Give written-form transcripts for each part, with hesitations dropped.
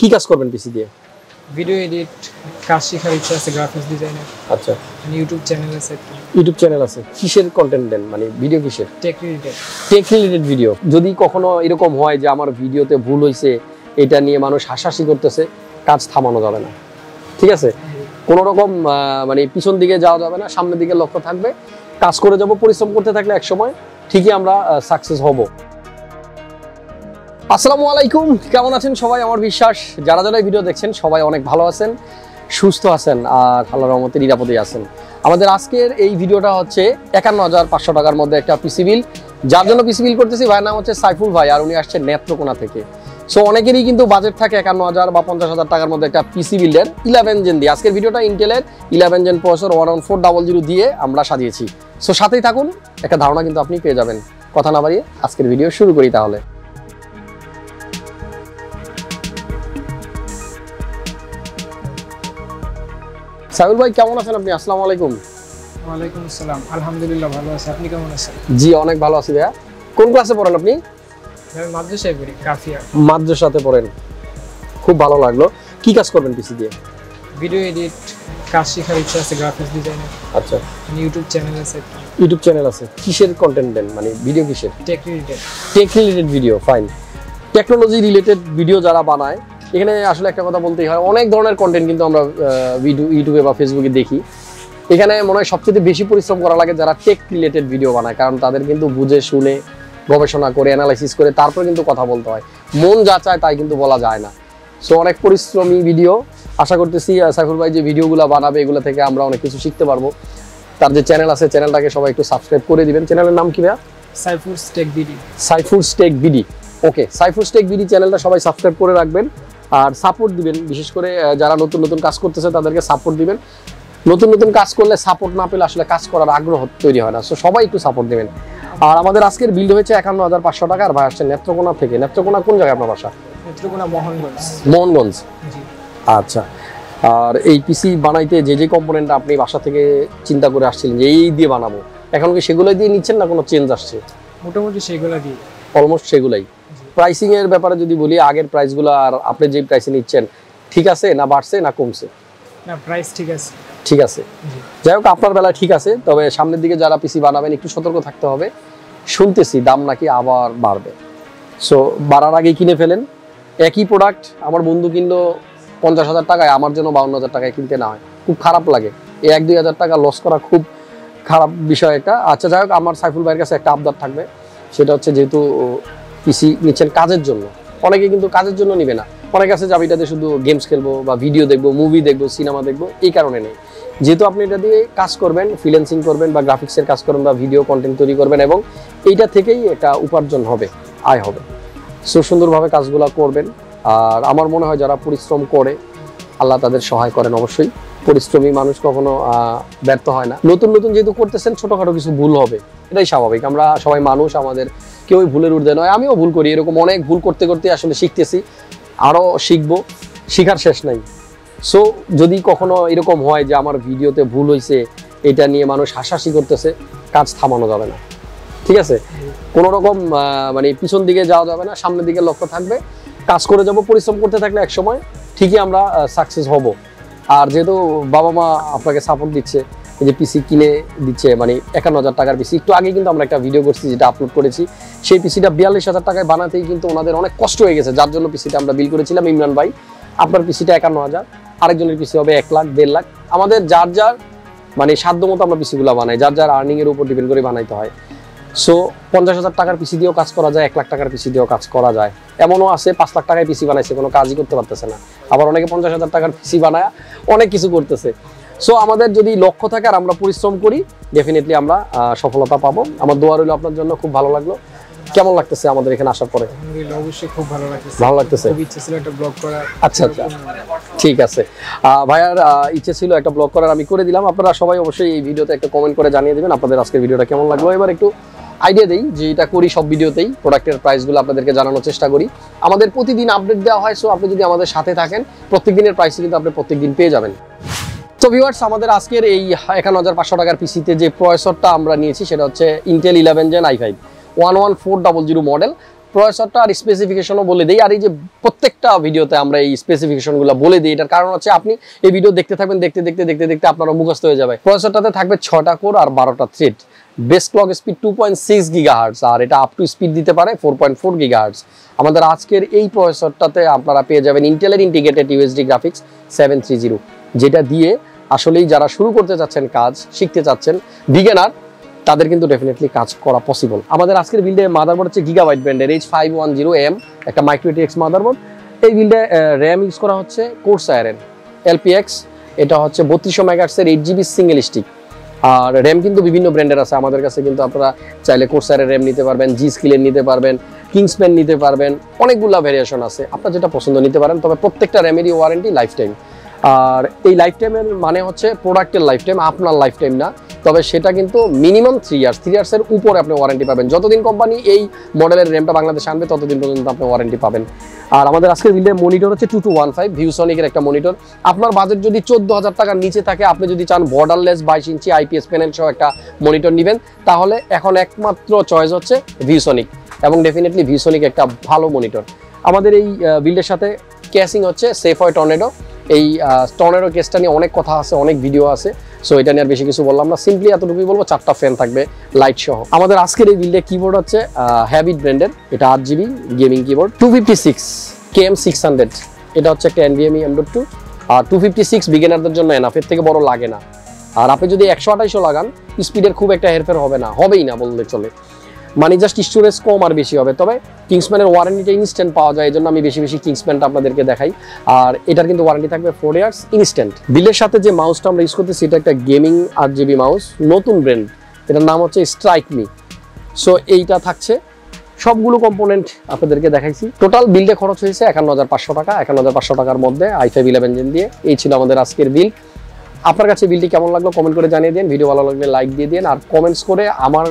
কি কাজ করবেন পিসি দিয়ে? ভিডিও এডিট, কাজ শেখার ইচ্ছা আছে, গ্রাফিক্স ডিজাইনার। আচ্ছা, ইউটিউব চ্যানেল আছে। ইউটিউব চ্যানেল আছে, কিসের কন্টেন্ট দেন? মানে ভিডিও কিসের? Tech related. Tech related video. যদি কখনো এরকম হয় যে আমার ভিডিওতে ভুল হয়েছে, এটা নিয়ে মানুষ হাসাহাসি করতেছে, কাজ থামানো যাবে না, ঠিক আছে? কোনো রকম মানে পিছন দিকে যাওয়া যাবে না, সামনের দিকে লক্ষ্য থাকবে, কাজ করে যাব, পরিশ্রম করতে থাকলে এক সময় ঠিকই আমরা সাকসেস হব। আসসালামু আলাইকুম, কেমন আছেন সবাই? আমার বিশ্বাস যারা যারা ভিডিও দেখছেন সবাই অনেক ভালো আছেন, সুস্থ আছেন আর আল্লাহর রহমতে নিরাপদেই আছেন। আমাদের আজকের এই ভিডিওটা হচ্ছে ৫১,৫০০ টাকার মধ্যে একটা পিসি বিল। যার জন্য পিসি বিল করতেছি, ভাইয়ের নাম হচ্ছে সাইফুল ভাই, আর উনি আসছেন নেত্রকোনা থেকে। সো অনেকেরই কিন্তু বাজেট থাকে ৫১,০০০ বা ৫০,০০০ টাকার মধ্যে একটা পিসি বিল্ডের 11 জেন দিয়ে। আজকের ভিডিওটা ইন্টেলের 11 জেন প্রসেসর 11400 দিয়ে আমরা সাজিয়েছি। সো সাথেই থাকুন, একটা ধারণা কিন্তু আপনি পেয়ে যাবেন। কথা না বাড়িয়ে আজকের ভিডিও শুরু করি তাহলে। সাইফুল ভাই কেমন আছেন আপনি? আসসালামু আলাইকুম। ওয়ালাইকুম আসসালাম, আলহামদুলিল্লাহ ভালো আছি। আপনি কেমন আছেন? জি অনেক ভালো আছি ভাইয়া। কোন ক্লাসে পড়েন আপনি? আমি মাদ্রাসায় পড়ি, কাফিয়া। মাদ্রাসাতে পড়েন, খুব ভালো লাগলো। কি কাজ করবেন পিসি দিয়ে? ভিডিও এডিট, কাজ শেখার ইচ্ছা আছে, গ্রাফিক্স ডিজাইনার। আচ্ছা, ইউটিউব চ্যানেল আছে। ইউটিউব চ্যানেল আছে, কিসের কন্টেন্ট দেন? মানে ভিডিও কিসের? Tech related. Tech related video, fine. Technology related video যারা বানায়, এখানে আসলে একটা কথা বলতেই হয়, অনেক ধরনের কন্টেন্ট কিন্তু আমরা ইউটিউবে বা ফেসবুকে দেখি। এখানে মনে হয় সবচেয়ে বেশি পরিশ্রম করা লাগে যারা টেক রিলেটেড ভিডিও বানায়, কারণ তাদের কিন্তু বুঝে শুনে গবেষণা করে অ্যানালাইসিস করে তারপরে কিন্তু কথা বলতে হয়। মন যা চায় তাই কিন্তু বলা যায় না। সো অনেক পরিশ্রমী ভিডিও। আশা করতেছি সাইফুল ভাই যে ভিডিওগুলো বানাবে এগুলো থেকে আমরা অনেক কিছু শিখতে পারবো। তার যে চ্যানেল আছে, চ্যানেলটাকে সবাই একটু সাবস্ক্রাইব করে দিবেন। চ্যানেলের নাম কি ভাইয়া? Saiful tech BD. Saiful tech BD, okay. Saiful tech BD চ্যানেলটা সবাই সাবস্ক্রাইব করে রাখবেন আর সাপোর্ট দিবেন। বিশেষ করে যারা নতুন নতুন কাজ করতেছে তাদেরকে সাপোর্ট দিবেন। নতুন নতুন কাজ করলে সাপোর্ট না পেলে আসলে কাজ করার আগ্রহ তৈরি হয় না। সো সবাই একটু সাপোর্ট দেবেন। আর আমাদের আজকের বিল হয়েছে ৫১,৫০০ টাকা। আর ভাই আসছে নেত্রকোনা থেকে। নেত্রকোনা কোন জায়গায় আপনার বাসা? নেত্রকোনা মোহনগঞ্জ। মোহনগঞ্জ, জি আচ্ছা। আর এই পিসি বানাইতে যে যে কম্পোনেন্টটা আপনি বাসা থেকে চিন্তা করে আসছিলেন যে এই দিয়ে বানাবো, এখন কি সেগুলোই দিয়ে নিচ্ছেন না কোনো চেঞ্জ আসছে? মোটামুটি সেগুলো দিয়ে, অলমোস্ট সেগুলাই। প্রাইসিং এর ব্যাপারে যদি বলি, আগের প্রাইসগুলো আর আপনি যে প্রাইসে নিচ্ছেন ঠিক আছে না বাড়ছে না কমছে? না, প্রাইস ঠিক আছে। ঠিক আছে, যাই হোক আপনার বেলায় ঠিক আছে। তবে সামনের দিকে যারা পিসি বানাবেন একটু সতর্ক থাকতে হবে। শুনতেছি দাম নাকি আবার বাড়বে। সো বাড়ার আগেই কিনে ফেলেন। একই প্রোডাক্ট আমার বন্ধু কিনলো ৫০,০০০ টাকায়, আমার জন্য ৫২,০০০ টাকায় কিনতে না হয়, খুব খারাপ লাগে। এই ১-২ হাজার টাকা লস করা খুব খারাপ বিষয় একটা। আচ্ছা যাই হোক, আমার সাইফুল ভাইয়ের কাছে একটা আবদার থাকবে। সেটা হচ্ছে, যেহেতু পিসি নিচ্ছেন কাজের জন্য, অনেকে কিন্তু কাজের জন্য নিবে না। অনেক আছে যে আমি এটাতে শুধু গেমস খেলবো বা ভিডিও দেখবো, মুভি দেখবো, সিনেমা দেখবো, এই কারণে নেই। যেহেতু আপনি এটা দিয়ে কাজ করবেন, ফ্রিল্যান্সিং করবেন বা গ্রাফিক্সের কাজ করবেন বা ভিডিও কন্টেন্ট তৈরি করবেন, এবং এইটা থেকেই একটা উপার্জন হবে, আয় হবে। সো সুন্দরভাবে কাজগুলো করবেন। আর আমার মনে হয় যারা পরিশ্রম করে আল্লাহ তাদের সহায় করেন। অবশ্যই পরিশ্রমী মানুষ কখনো ব্যর্থ হয় না। নতুন নতুন যেহেতু করতেছেন, ছোটখাটো কিছু ভুল হবে, এটাই স্বাভাবিক। আমরা সবাই মানুষ, আমাদের কেউই ভুলের ঊর্ধ্বে নয়। আমিও ভুল করি, এরকম অনেক ভুল করতে করতে আসলে শিখতেছি, আরও শিখবো, শিখার শেষ নাই। সো যদি কখনো এরকম হয় যে আমার ভিডিওতে ভুল হয়েছে, এটা নিয়ে মানুষ হাসাহাসি করতেছে, কাজ থামানো যাবে না, ঠিক আছে? কোনো রকম মানে পিছন দিকে যাওয়া যাবে না, সামনের দিকে লক্ষ্য থাকবে, কাজ করে যাব, পরিশ্রম করতে থাকলে এক সময় ঠিকই আমরা সাকসেস হব। আর যেহেতু বাবা মা আপনাকে সাপোর্ট দিচ্ছে, এই যে পিসি কিনে দিচ্ছে, মানে ৫১,০০০ টাকার পিসি, একটু আগে কিন্তু আমরা একটা ভিডিও করছি যেটা আপলোড করেছি, সেই পিসিটা ৪২,০০০ টাকায় বানাতেই কিন্তু ওনাদের অনেক কষ্ট হয়ে গেছে, যার জন্য পিসিটা আমরা বিল করেছিলাম। ইমরান ভাই, আপনার পিসিটা ৫১,০০০, আরেকজনের পিসি হবে ১ লাখ, ১.৫ লাখ। আমাদের যার যার মানে সাধ্য মতো আমরা পিসিগুলো বানাই, যার যার আর্নিং এর উপর ডিপেন্ড করে বানাইতে হয়। সো ৫০,০০০ টাকার পিসি দিয়েও কাজ করা যায়, ১ লাখ টাকার পিসি দিয়েও কাজ করা যায়। এমনও আছে ৫ লাখ টাকায় পিসি বানাইছে, কোনো কাজই করতে পারতেছে না। আবার অনেকে ৫০,০০০ টাকার পিসি বানায় অনেক কিছু করতেছে। সো আমাদের যদি লক্ষ্য থাকে আর আমরা পরিশ্রম করি, ডেফিনেটলি আমরা সফলতা পাবো। আমার দোয়া রইল আপনার জন্য। খুব ভালো লাগলো। কেমন লাগতেছে আমাদের এখানে আসার পরে? আলহামদুলিল্লাহ, অবশ্যই খুব ভালো লাগতেছে। ভালো লাগতেছে, খুব ইচ্ছে ছিল একটা ব্লগ করার। আচ্ছা আচ্ছা, ঠিক আছে। ভাইয়ার ইচ্ছে ছিল একটা ব্লগ করার, আমি করে দিলাম। আপনারা সবাই অবশ্যই এই ভিডিওতে একটা কমেন্ট করে জানিয়ে দেবেন আপনাদের আজকের ভিডিওটা কেমন লাগলো। এবার একটু আইডিয়া দেই যে এটা করি সব ভিডিওতেই, প্রোডাক্টের প্রাইসগুলো আপনাদেরকে জানানোর চেষ্টা করি। আমাদের প্রতিদিন আপডেট দেওয়া হয়। সো আপনি যদি আমাদের সাথে থাকেন, প্রত্যেক দিনের প্রাইস কিন্তু আপনি প্রত্যেকদিন পেয়ে যাবেন। তো ভিউয়ার্স, আমাদের আজকের এই ৫১,৫০০ টাকার পিসিতে যে প্রসেসরটা আমরা নিয়েছি সেটা হচ্ছে ইন্টেল 11 জেন i5 11400 মডেল। প্রসেসরটা আর স্পেসিফিকেশনও বলে দিই, আর এই যে প্রত্যেকটা ভিডিওতে আমরা এই স্পেসিফিকেশনগুলো বলে দিই, এটার কারণ হচ্ছে আপনি এই ভিডিও দেখতে থাকবেন, দেখতে দেখতে দেখতে দেখতে আপনারা মুখস্থ হয়ে যাবে। প্রসেসরটাতে থাকবে 6টা কোর আর 12টা thread, base clock speed 2.6 gigahertz, আর এটা আপ টু স্পিড দিতে পারে 4.4 গিগাহার্টজ। আমাদের আজকের এই প্রসেসরটাতে আপনারা পেয়ে যাবেন ইন্টেলের ইন্টিগ্রেটেড ইউএসডি গ্রাফিক্স 730, যেটা দিয়ে আসলেই যারা শুরু করতে চাচ্ছেন, কাজ শিখতে চাচ্ছেন, বিগিনার, তাদের কিন্তু ডেফিনেটলি কাজ করা পসিবল। আমাদের আজকের বিল্ডে মাদারবোর্ড হচ্ছে গিগাবাইট ব্র্যান্ডের H510M, একটা মাইক্রো ATX মাদারবোর্ড। এই বিল্ডে র্যাম ইউজ করা হচ্ছে কোরসায়ারের LPX, এটা হচ্ছে 3200 মেগাহার্টজের 8GB সিঙ্গেল স্টিক। আর র্যাম কিন্তু বিভিন্ন ব্র্যান্ডের আছে আমাদের কাছে, কিন্তু আপনারা চাইলে কোরসায়ারের র্যাম নিতে পারবেন, জি স্কিলের নিতে পারবেন, কিংসম্যান নিতে পারবেন, অনেকগুলো ভেরিয়েশন আছে, আপনার যেটা পছন্দ নিতে পারেন। তবে প্রত্যেকটা র্যামেরই ওয়ারেন্টি লাইফ টাইম, আর এই লাইফ টাইমের মানে হচ্ছে প্রোডাক্টের লাইফ টাইম, আপনার লাইফ টাইম না। তবে সেটা কিন্তু মিনিমাম 3 ইয়ার্সের উপরে আপনি ওয়ারেন্টি পাবেন। যতদিন কোম্পানি এই মডেলের র্যামটা বাংলাদেশে আনবে ততদিন পর্যন্ত আপনি ওয়ারেন্টি পাবেন। আর আমাদের আজকের বিল্ডের মনিটর হচ্ছে 2215 ভিউসনিকের একটা মনিটর। আপনার বাজেট যদি 14,000 টাকার নিচে থাকে, আপনি যদি চান বর্ডারলেস 22 ইঞ্চি IPS প্যানেল সহ একটা মনিটর নেবেন, তাহলে এখন একমাত্র চয়েস হচ্ছে ভিউসনিক, এবং ডেফিনেটলি ভিউসনিক একটা ভালো মনিটর। আমাদের এই বিল্ডের সাথে ক্যাসিং হচ্ছে সেফওয়ে টর্নেডো। এই টর্নেডো কেসটা নিয়ে অনেক কথা আছে, অনেক ভিডিও আছে, সো এটা নিয়ে আর বেশি কিছু বললাম না, সিম্পলি এতটুকুই বলবো 4টা ফ্যান থাকবে লাইট সহ। আমাদের আজকের এই বিল্ডে কিবোর্ড হচ্ছে হ্যাভিট ব্র্যান্ডের, এটা 8GB গেমিং কিবোর্ড, 256 KM600, এটা হচ্ছে একটা NVMe M.2, আর 256 বিগিনারদের জন্য এনাফ, এর থেকে বড় লাগে না। আর আপনি যদি 128ও লাগান, স্পিডের খুব একটা হেরফের হবে না, হবেই না বললে চলে, মানে জাস্ট স্টোরেজ কম আর বেশি হবে। তবে কিংসম্যানের ওয়ারেন্টিটা ইনস্ট্যান্ট পাওয়া যায়, এই জন্য আমি বেশি বেশি কিংসম্যানটা আপনাদেরকে দেখাই। আর এটার কিন্তু ওয়ারেন্টি থাকবে 4 ইয়ার্স ইনস্ট্যান্ট। বিলের সাথে যে মাউসটা আমরা ইউজ করতেছি, এটা একটা গেমিং 8GB মাউস, নতুন ব্র্যান্ড, এটার নাম হচ্ছে Xtrike Me। সো এইটা থাকছে, সবগুলো কম্পোনেন্ট আপনাদেরকে দেখাইছি। টোটাল বিলটা খরচ হয়েছে 51,500 টাকা। 51,500 টাকার মধ্যে i5 11 দিয়ে। এই ছিল আমাদের আজকের বিল। আপনার কাছে বিলটি কেমন লাগলো কমেন্ট করে জানিয়ে দিন, ভিডিও ভালো লাগলে লাইক দিয়ে দিন, আর কমেন্টস করে আমার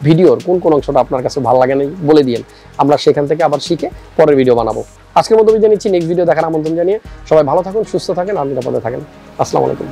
ভিডিওর কোন অংশটা আপনার কাছে ভালো লাগে না বলে দিন, আমরা সেখান থেকে আবার শিখে পরের ভিডিও বানাবো। আজকের মতো বিদায় নিচ্ছি, নেক্সট ভিডিও দেখার আমন্ত্রণ জানিয়ে সবাই ভালো থাকুন, সুস্থ থাকেন আর নিরাপদে থাকেন। আসসালামু আলাইকুম।